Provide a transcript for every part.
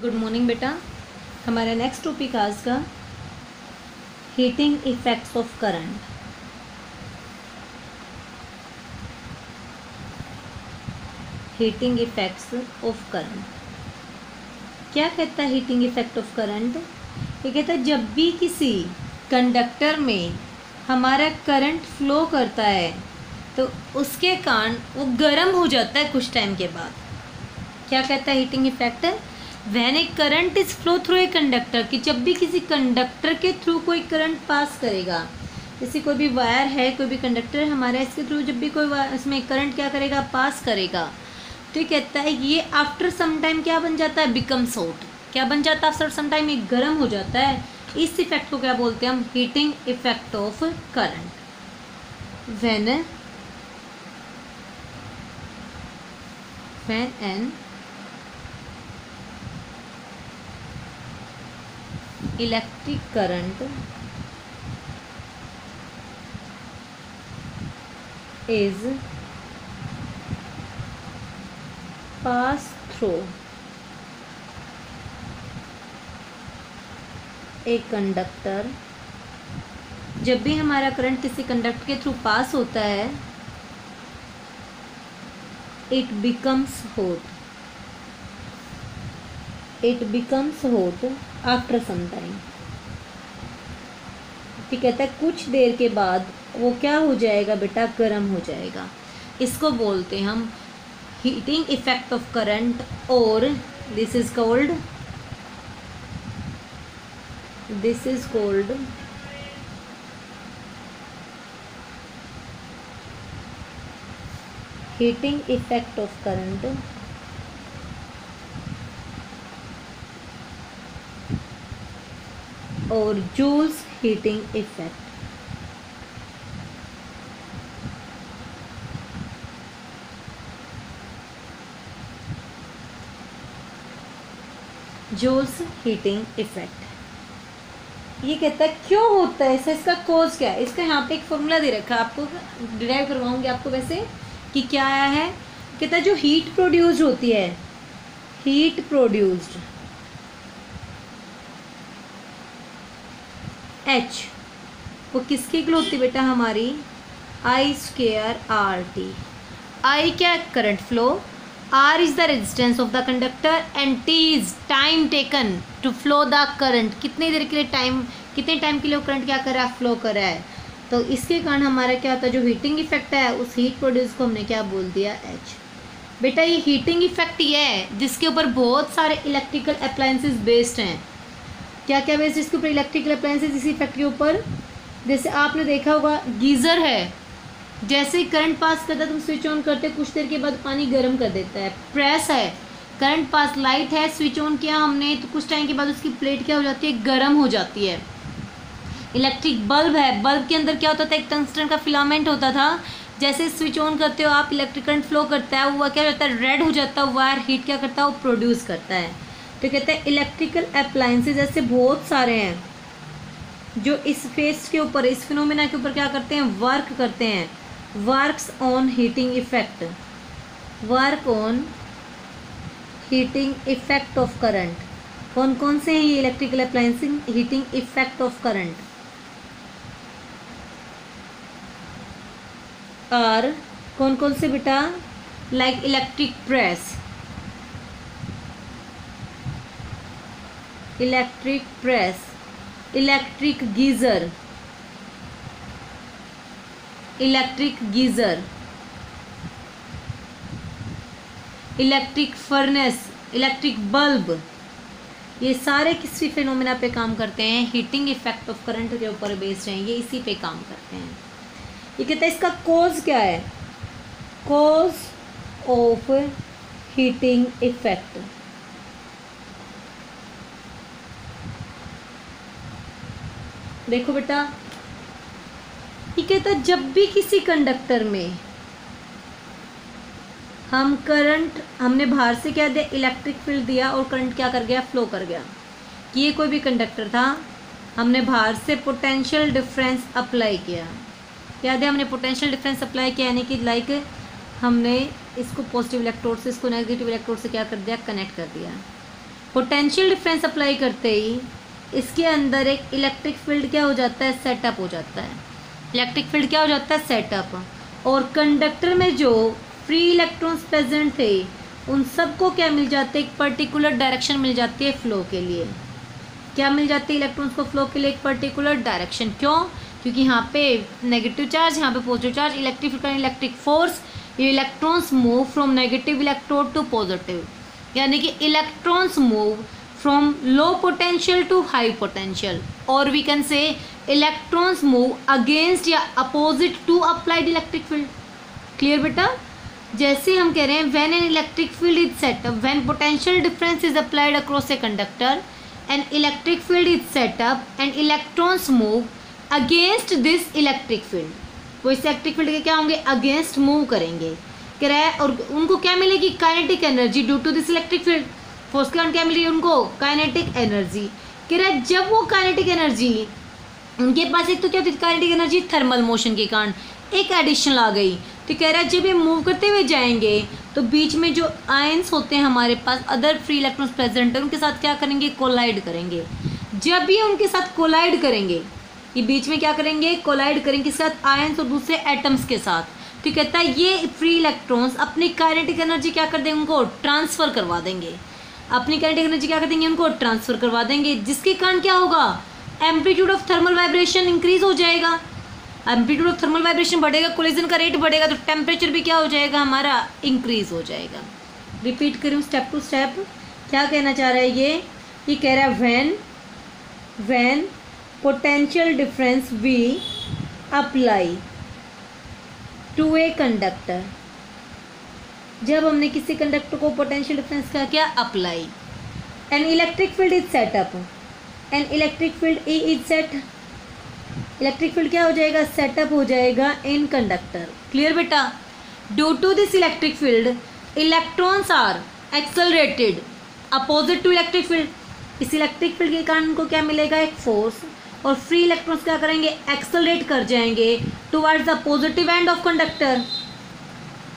Good morning बेटा। हमारा next topic आज का heating effects of current. Heating effects of current क्या कहता है? हीटिंग इफेक्ट ऑफ करंट ये कहता है जब भी किसी कंडक्टर में हमारा करंट फ्लो करता है तो उसके कारण वो गर्म हो जाता है कुछ टाइम के बाद। क्या कहता है heating effect? When a current is flow through a conductor, कि जब भी किसी कंडक्टर के थ्रू कोई करंट पास करेगा, जैसे कोई भी वायर है, कोई भी कंडक्टर है हमारा, इसके थ्रू जब भी कोई इसमें करंट क्या करेगा, पास करेगा, तो ये कहता है ये आफ्टर सम टाइम क्या बन जाता है, बिकम्स हॉट। क्या बन जाता है आफ्टर सम टाइम? ये गर्म हो जाता है। इस इफेक्ट को क्या बोलते हैं हम? Heating effect of current. When an electric current is passed through a conductor, जब भी हमारा करंट किसी कंडक्टर के थ्रू पास होता है, it becomes hot after some time. ठीक कहता है कुछ देर के बाद वो क्या हो जाएगा बेटा, गर्म हो जाएगा। इसको बोलते हैं हम हीटिंग इफेक्ट ऑफ करंट, और this is called heating effect of current और Joule's heating effect. Joule's heating effect ये कहता है क्यों होता है, इसका कोज क्या है। इसका यहाँ पे एक फॉर्मूला दे रखा है, आपको डिराइव करवाऊंगी आपको वैसे कि क्या आया है। कहता है जो हीट प्रोड्यूस्ड होती है, हीट प्रोड्यूस्ड H वो किसके इक्वल होती है बेटा, हमारी I²RT। I क्या है, current flow, R is the resistance of the conductor and T is time taken to flow the current. कितनी देर के लिए टाइम, कितने टाइम के लिए वो करंट क्या कर रहा है, फ्लो कर रहा है। तो इसके कारण हमारा क्या होता है, जो हीटिंग इफेक्ट है उस हीट प्रोड्यूस को हमने क्या बोल दिया, H। बेटा ये हीटिंग इफेक्ट ये है जिसके ऊपर बहुत सारे इलेक्ट्रिकल अप्लायंसेस बेस्ड हैं। क्या क्या बेस्ड इसके ऊपर, इलेक्ट्रिकल अप्लायंसेस इसी इफेक्ट के ऊपर। जैसे आपने देखा होगा गीज़र है, जैसे ही करंट पास करता है तुम स्विच ऑन करते कुछ देर के बाद पानी गर्म कर देता है। प्रेस है, करंट पास, लाइट है, स्विच ऑन किया हमने तो कुछ टाइम के बाद उसकी प्लेट क्या हो जाती है, गर्म हो जाती है। इलेक्ट्रिक बल्ब है, बल्ब के अंदर क्या होता था, एक टंगस्टन का फिलामेंट होता था, जैसे स्विच ऑन करते हो आप, इलेक्ट्रिक करंट फ्लो करता है, वो क्या होता है, रेड हो जाता है, वायर हीट क्या करता है, वो प्रोड्यूस करता है। तो कहते हैं इलेक्ट्रिकल अप्लायंसेज ऐसे बहुत सारे हैं जो इस फेस के ऊपर, इस फिनोमेना के ऊपर क्या करते हैं, वर्क करते हैं। Works on heating effect, work on heating effect of current. कौन कौन से हैं ये electrical appliances heating effect of current? और कौन कौन से बेटा, like electric press, electric geyser, electric furnace, electric bulb, ये सारे किसी फिनोमेना पे काम करते हैं, हीटिंग इफेक्ट ऑफ करंट के ऊपर बेस्ड हैं, ये इसी पे काम करते हैं। ये कहता है इसका कोज क्या है, कोज ऑफ हीटिंग इफेक्ट। देखो बेटा ये कहता है जब भी किसी कंडक्टर में हम करंट, हमने बाहर से क्या दिया, इलेक्ट्रिक फील्ड दिया और करंट क्या कर गया, फ्लो कर गया। कि ये कोई भी कंडक्टर था, हमने बाहर से पोटेंशियल डिफरेंस अप्लाई किया, क्या दिया हमने, पोटेंशियल डिफरेंस अप्लाई किया, यानी कि लाइक हमने इसको पॉजिटिव इलेक्ट्रोड से इसको नेगेटिव इलेक्ट्रोड से क्या कर दिया, कनेक्ट कर दिया। पोटेंशियल डिफरेंस अप्लाई करते ही इसके अंदर एक इलेक्ट्रिक फील्ड क्या हो जाता है, सेटअप हो जाता है। इलेक्ट्रिक फील्ड क्या हो जाता है, सेटअप। और कंडक्टर में जो फ्री इलेक्ट्रॉन्स प्रेजेंट थे उन सबको क्या मिल जाते हैं, एक पर्टिकुलर डायरेक्शन मिल जाती है फ्लो के लिए। क्या मिल जाती है इलेक्ट्रॉन्स को फ्लो के लिए, एक पर्टिकुलर डायरेक्शन। क्यों? क्योंकि यहाँ पे नेगेटिव चार्ज, यहाँ पे positive charge, electric force, electrons move from negative electrode to positive, यानी कि electrons move from low potential to high potential, और we can say electrons move against या opposite to applied electric field. Clear बेटा? जैसे हम कह रहे हैं when an electric field is set up, when potential difference is applied across a conductor and electric field is set up and electrons move against this electric field, वो इस electric field के क्या होंगे, अगेंस्ट मूव करेंगे। कह रहा है और उनको क्या मिलेगी, kinetic energy due to this electric field. Force के कारण क्या मिल रही है उनको, काइनेटिक एनर्जी। कह रहा है जब वो काइनेटिक एनर्जी उनके पास, एक तो क्या होती है काइनेटिक एनर्जी, थर्मल मोशन के कारण एक एडिशनल आ गई। तो कह रहा है जब ये मूव करते हुए जाएंगे तो बीच में जो आयंस होते हैं हमारे पास, अदर फ्री इलेक्ट्रॉन्स प्रेजेंट है, उनके साथ क्या करेंगे, कोलाइड करेंगे। जब ये उनके साथ कोलाइड करेंगे, ये बीच में क्या करेंगे, कोलाइड करेंगे किसके साथ, आयंस और दूसरे एटम्स के साथ। तो कहता है ये फ्री इलेक्ट्रॉन्स अपनी काइनेटिक एनर्जी क्या कर देंगे, उनको ट्रांसफ़र करवा देंगे। अपनी काइनेटिक एनर्जी क्या कर देंगे, उनको ट्रांसफ़र करवा देंगे, जिसके कारण क्या होगा, amplitude of thermal vibration increase हो जाएगा। एम्पलीट्यूड ऑफ थर्मल वाइब्रेशन बढ़ेगा, कोलिजन का रेट बढ़ेगा, तो टेम्परेचर भी क्या हो जाएगा हमारा, इंक्रीज हो जाएगा। रिपीट करूँ स्टेप टू स्टेप, क्या कहना चाह रहा है ये कह रहा है when potential difference we apply to a conductor, जब हमने किसी कंडक्टर को पोटेंशियल डिफरेंस का क्या apply, an electric field is set up, an electric field E is set, electric field क्या हो जाएगा, सेटअप हो जाएगा इन कंडक्टर। क्लियर बेटा? Due to this electric field electrons are accelerated opposite to electric field. इस electric field के कारण उनको क्या मिलेगा, एक फोर्स, और फ्री इलेक्ट्रॉन्स क्या करेंगे, एक्सेलरेट कर जाएंगे towards the positive end of conductor,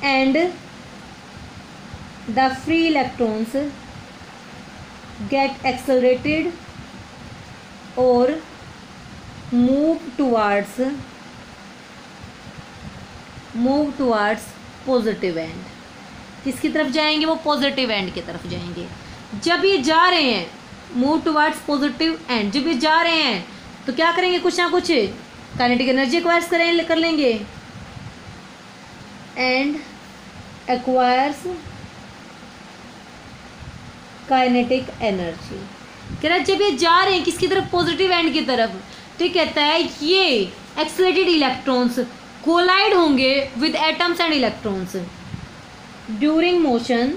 and the free electrons get accelerated और मूव टुवर्ड्स पॉजिटिव एंड। किसकी तरफ जाएंगे, वो पॉजिटिव एंड की तरफ जाएंगे। जब ये जा रहे हैं मूव टुवर्ड्स पॉजिटिव एंड, जब ये जा रहे हैं तो क्या करेंगे, कुछ ना कुछ काइनेटिक एनर्जी एक्वायर्स कर लेंगे, एंड एक्वायर्स काइनेटिक एनर्जी। कह रहा है जब ये जा रहे हैं किसकी तरफ, पॉजिटिव एंड की तरफ, तो कहता है ये एक्सेलरेटेड इलेक्ट्रॉन्स कोलाइड होंगे with atoms and electrons during motion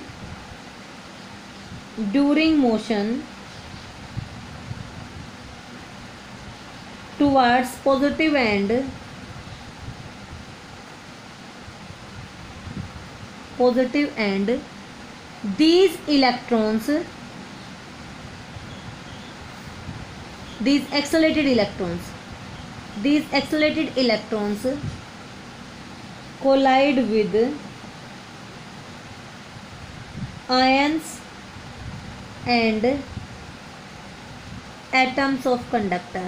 towards positive and these accelerated electrons collide with ions and atoms of conductor।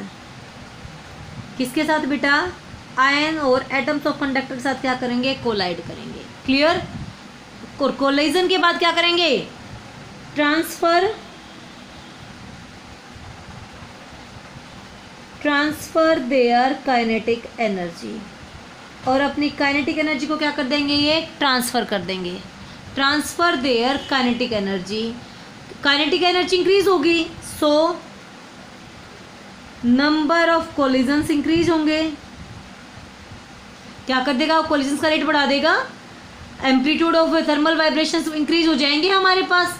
किसके साथ बेटा, आयन और एटम्स ऑफ कंडक्टर के साथ क्या करेंगे, कोलाइड करेंगे। क्लियर? और कोलिजन के बाद क्या करेंगे, ट्रांसफर देयर काइनेटिक एनर्जी, और अपनी काइनेटिक एनर्जी को क्या कर देंगे, ये ट्रांसफ़र कर देंगे। Transfer their kinetic energy, kinetic energy increase होगी, so number of collisions increase होंगे। क्या कर देगा, कोलिजन्स का रेट बढ़ा देगा, amplitude of thermal vibrations increase हो जाएंगे हमारे पास,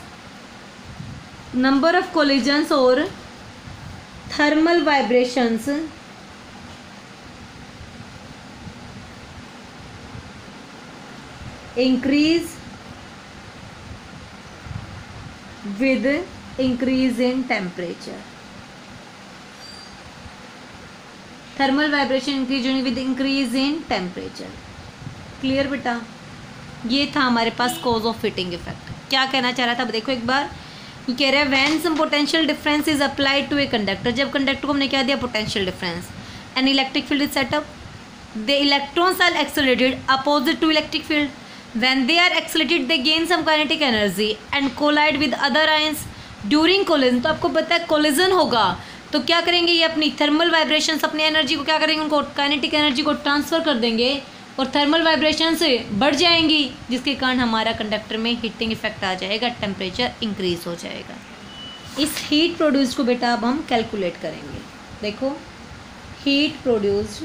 नंबर ऑफ कोलिजन्स और thermal vibrations increase with increase in temperature. Thermal vibration increase होने with increase in temperature. Clear बेटा? ये था हमारे पास कॉज ऑफ फिटिंग इफेक्ट। क्या कहना चाह रहा था, अब देखो एक बार, ये कह रहा है when some potential difference is applied to a conductor, जब कंडक्टर को हमने क्या दिया potential difference, an electric field is set up, the electrons are accelerated opposite to electric field, when they are accelerated they gain some kinetic energy and collide with other ions during collision. तो आपको पता है collision होगा तो क्या करेंगे, ये अपनी थर्मल वाइब्रेशंस अपनी एनर्जी को क्या करेंगे, उनको काइनेटिक एनर्जी को ट्रांसफ़र कर देंगे और थर्मल वाइब्रेशन से बढ़ जाएंगी, जिसके कारण हमारा कंडक्टर में हीटिंग इफेक्ट आ जाएगा, टेम्परेचर इंक्रीज हो जाएगा। इस हीट प्रोड्यूस्ड को बेटा अब हम कैलकुलेट करेंगे। देखो heat produced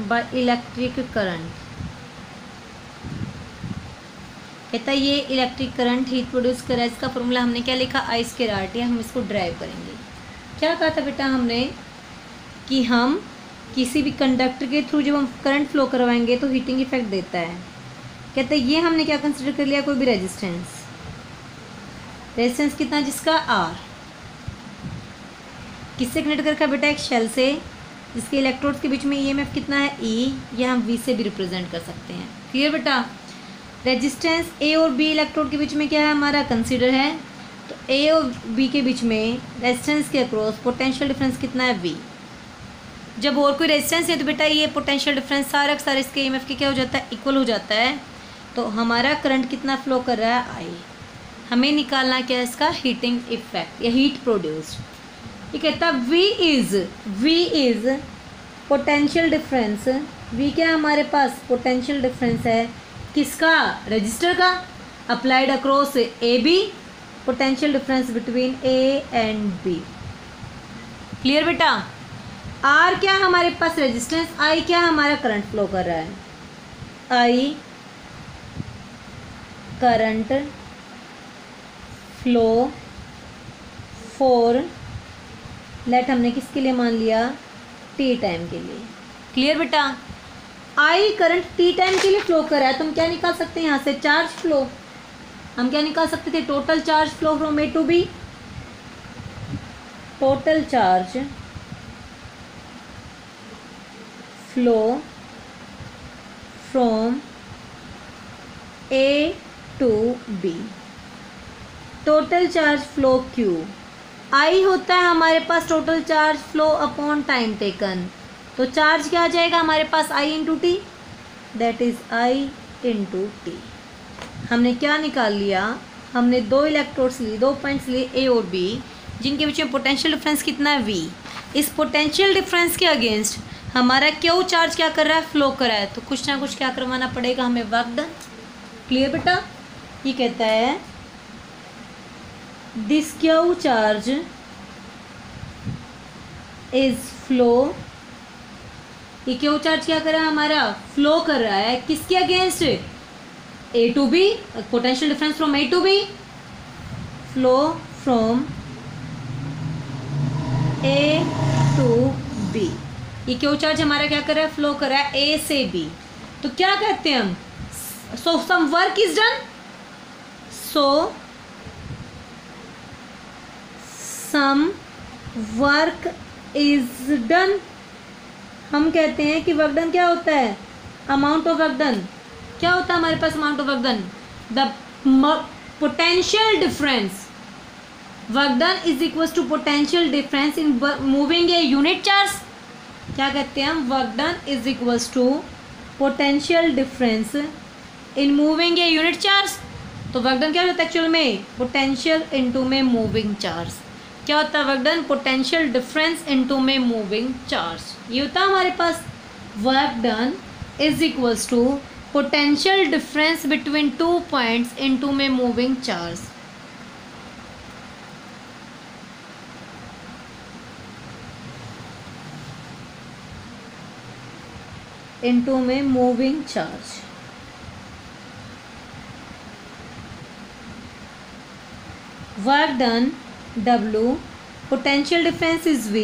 by electric current, कहता है ये इलेक्ट्रिक करंट हीट प्रोड्यूस कर रहा है। इसका फॉर्मूला हमने क्या लिखा, आई स्क्वायर आर टी, हम इसको ड्राइव करेंगे। क्या कहा था बेटा हमने कि हम किसी भी कंडक्टर के थ्रू जब हम करंट फ्लो करवाएंगे तो हीटिंग इफेक्ट देता है। कहते हैं ये हमने क्या कंसिडर कर लिया, कोई भी रेजिस्टेंस कितना, जिसका आर, किससे कनेक्ट कर रखा बेटा, एक शेल से, जिसके इलेक्ट्रोड्स के बीच में ईएमएफ कितना है ई, ये हम वी से भी रिप्रेजेंट कर सकते हैं। क्लियर बेटा। रेजिस्टेंस ए और बी इलेक्ट्रोड के बीच में क्या है हमारा कंसीडर है, तो ए और बी के बीच में रेजिस्टेंस के अक्रॉस पोटेंशियल डिफरेंस कितना है वी। जब और कोई रेजिस्टेंस है तो बेटा ये पोटेंशियल डिफरेंस सारा सारा इसके ईएमएफ के क्या हो जाता है, इक्वल हो जाता है। तो हमारा करंट कितना फ्लो कर रहा है, आई। हमें निकालना क्या है, इसका हीटिंग इफेक्ट या हीट प्रोड्यूस्ड। ये कहता है V is potential difference, V क्या है हमारे पास, पोटेंशियल डिफरेंस है किसका, रजिस्टर का, applied across A B, potential difference between A and B. Clear बेटा। R क्या है हमारे पास रेजिस्टेंस, I क्या हमारा करंट फ्लो कर रहा है, I current flow for, let हमने किसके लिए मान लिया, टी टाइम के लिए। क्लियर बेटा। आई करंट टी टाइम के लिए फ्लो कर रहा है तो हम क्या निकाल सकते हैं यहाँ से, चार्ज फ्लो। हम क्या निकाल सकते थे, total charge flow from A to B, total charge flow from A to B, total charge flow Q. I होता है हमारे पास total charge flow upon time taken, तो चार्ज क्या आ जाएगा हमारे पास, I into T, that is I into T. हमने क्या निकाल लिया, हमने दो इलेक्ट्रोड्स लिए, दो पॉइंट्स लिए ए और बी, जिनके बीच में पोटेंशियल डिफरेंस कितना है वी। इस पोटेंशियल डिफरेंस के अगेंस्ट हमारा क्यू चार्ज क्या कर रहा है, फ्लो कर रहा है, तो कुछ ना कुछ क्या करवाना पड़ेगा हमें, वर्क डन। क्लियर बेटा। ये कहता है this Q charge is flow, ये क्यू चार्ज क्या कर रहा है हमारा, फ्लो कर रहा है किसके against, A to B, potential difference from A to B, flow from A to B. ये क्यू चार्ज हमारा क्या कर रहा है, फ्लो कर रहा है ए से बी, तो क्या कहते हैं हम, so some work is done, so some work is done. हम कहते हैं कि वर्क डन क्या होता है, अमाउंट ऑफ वर्क डन क्या होता है हमारे पास, amount of work done, the potential difference, work done is equal to potential difference in moving a unit charge. क्या कहते हैं हम, work done is equal to potential difference in moving a unit charge. तो work done क्या होता है actual में, potential into में मूविंग चार्ज। क्या होता है work done, potential difference into में मूविंग चार्ज। ये होता है हमारे पास work done is equals to potential difference between two points into में मूविंग चार्ज। इनटू में moving charge. Work done W, potential difference is V,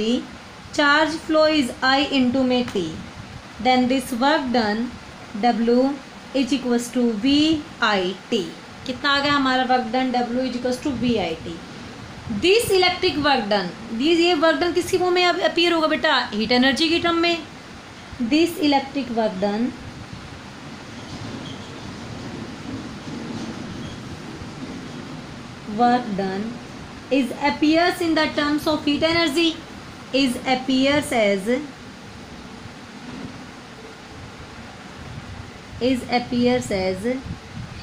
charge flow is I into में T, then this work done W is equals to VIT। कितना आ गया हमारा work done, W is equals to VIT। This electric work done, ये work done किसकी form में appear होगा बेटा, heat energy की टर्म में। This electric work done is appears in the terms of heat energy, appears as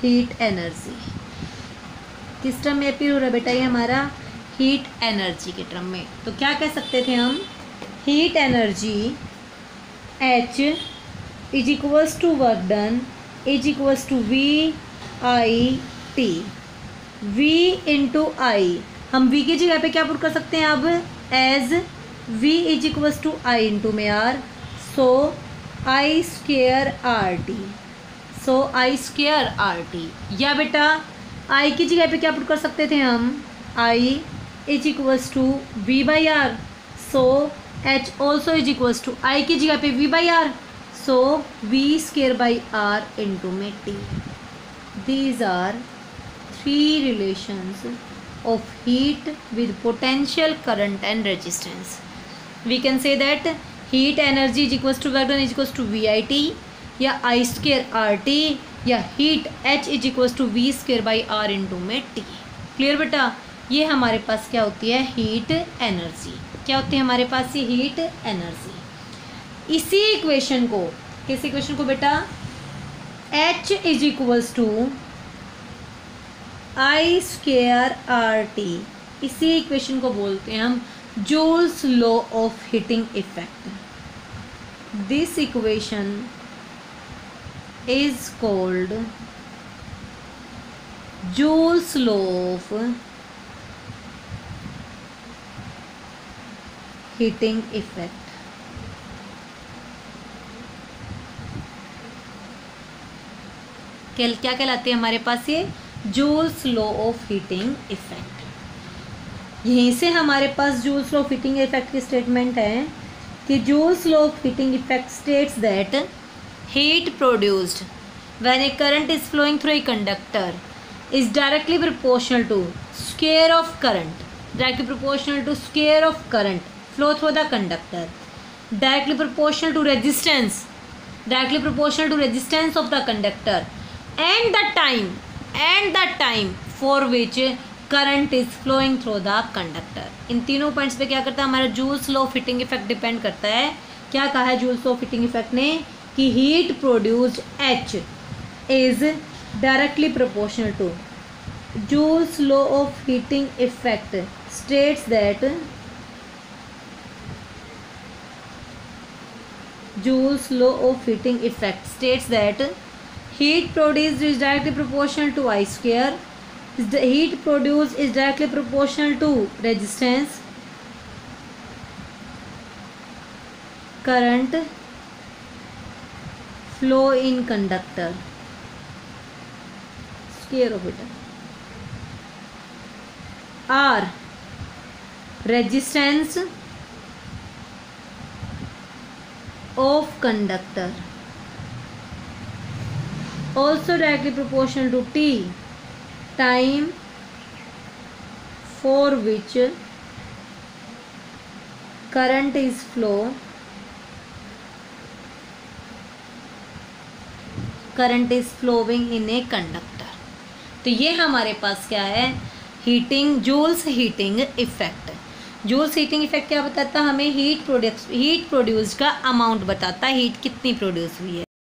heat energy. किस term में appear हो रहा है बेटा, ये हमारा हीट एनर्जी के टर्म में। तो क्या कह सकते थे हम, heat energy H is equals to work done is equals to VIT। V into I, हम V की जगह पे क्या पुट कर सकते हैं अब, as V is equals to I into में R, so I square RT, या बेटा I की जगह पे क्या पुट कर सकते थे हम, I is equals to V/R, so H also is equals to I की जगह पे V/R, so V square by R into में T। These are 3 relations of heat with potential current and resistance. We can say that heat energy is equals to work done is equals to VIT, या I square RT, या heat H is equals to V square by R into में T। Clear बेटा, ये हमारे पास क्या होती है, हीट एनर्जी। क्या होती है हमारे पास ये हीट एनर्जी। इसी इक्वेशन को, किस इक्वेशन को बेटा, H is equals to I square RT, इसी इक्वेशन को बोलते हैं हम Joule's law of heating effect. This equation is called Joule's law of heating effect. क्या कहलाते हैं हमारे पास ये, Joule's law of heating effect. यहीं से हमारे पास Joule's law of heating effect की स्टेटमेंट है कि Joule's law of heating effect states that heat produced when a current is flowing through a conductor is directly proportional to square of current, directly proportional to square of current flow through the conductor, directly proportional to resistance, directly proportional to resistance of the conductor and the time for which current is flowing through the conductor। इन तीनों points पे क्या करता है हमारा Joule's law of heating effect depend करता है। क्या कहा है Joule's law of heating effect ने, कि heat produced H is directly proportional to, Joule's law of heating effect states that Joule's law of heating effect states that heat produced is directly proportional to I square. The heat produced is directly proportional to resistance, current flow in conductor, square of it, R resistance of conductor, also directly proportional to T, time for which current is flowing in a conductor। तो ये हमारे पास क्या है, heating, Joule's heating effect. Joule's heating effect क्या बताता है हमें, हीट प्रोड्यूस का अमाउंट बताता है, हीट कितनी प्रोड्यूस हुई है।